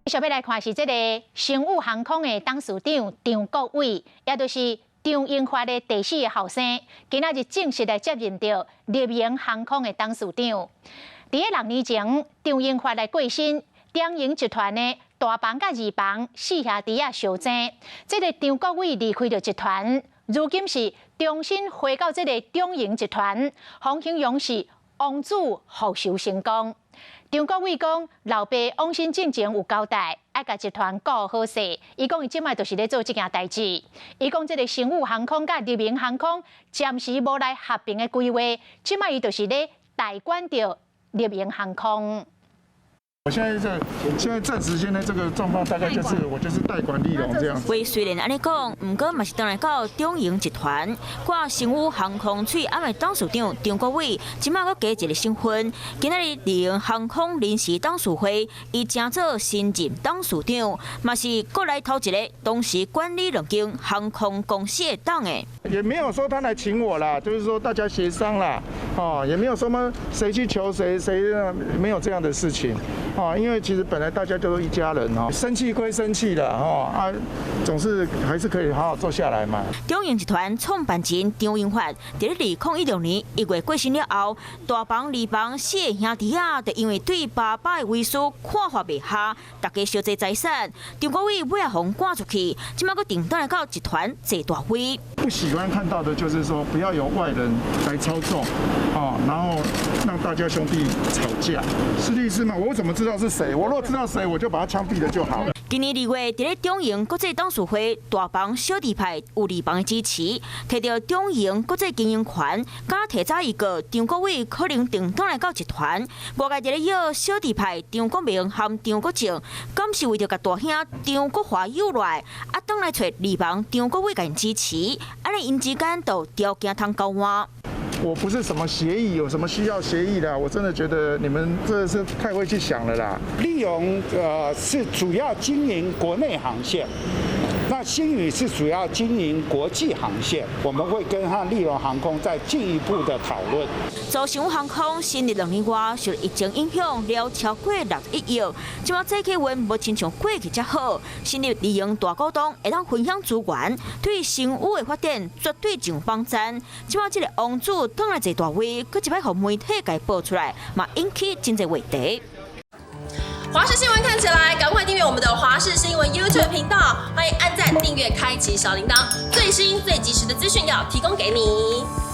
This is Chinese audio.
接要来看是这个星宇航空的董事长张国伟，也就是张英发的第4个后生，今仔日正式来接任到立营航空的董事长。在6年前，张英发来过身，中营集团的大房甲二房4兄弟啊相争，这个张国伟离开了集团，如今是重新回到这个中营集团，方形容是王子复仇成功。张国伟讲，老爸往生之前有交代，爱甲集团顾好势。伊讲伊即摆就是咧做这件代志。伊讲，这个星宇航空甲立营航空暂时无来合并的规划，即摆伊就是咧代管着立营航空。我现在暂时现在这个状况大概就是我就是代管立荣这样。话虽然安尼讲，不过嘛是当然到中营集团，挂星宇航空翠暗的董事长张国伟，即马阁加一个身份，今仔日立营航空临时董事会，伊正做新任董事长，嘛是过来头一个当时管理2间航空公司的党诶。也没有说他来请我啦，就是说大家协商啦，也没有什么谁去求谁，没有这样的事情。因为其实本来大家都是一家人生气归生气的总是还是可以好好坐下来嘛。中营集团创办人张英发，在2016年1月过身了后，大房、二房4个兄弟啊，就因为对爸爸的遗书看法袂合，大家小济财产，张国伟尾啊互赶出去，即马佫定当来到集团坐大位。不喜欢看到的就是说，不要由外人来操纵，然后让大家兄弟吵架。是律师吗？我怎么知道是谁？我若知道谁，我就把他枪毙了就好了。今年2月，在中营国际董事会大房小弟派有2房的支持，摕到中营国际经营权，敢提早预告张国伟可能定当来到集团。外界在咧邀小弟派张国明和张国正，敢是为着甲大兄张国华诱来，当来找2房张国伟甲因支持，安尼因之间就条件通交换。我不是什么协议，有什么需要协议的？我真的觉得你们这是太会去想了啦。立荣是主要经营国内航线，那星宇是主要经营国际航线，我们会跟立荣航空再进一步的讨论。做星宇航空成立2年外，受疫情影响了超过61亿，即马这企运无亲像过去遮好，成立立营大股东会当分享资源，对星宇的发展绝对有帮赞。即马这个王子当来坐大位，佮一摆互媒体给报出来，嘛引起真侪话题。华视新闻看起来，赶快订阅我们的华视新闻 YouTube 频道，欢迎按赞、订阅、开启小铃铛，最新最及时的资讯要提供给你。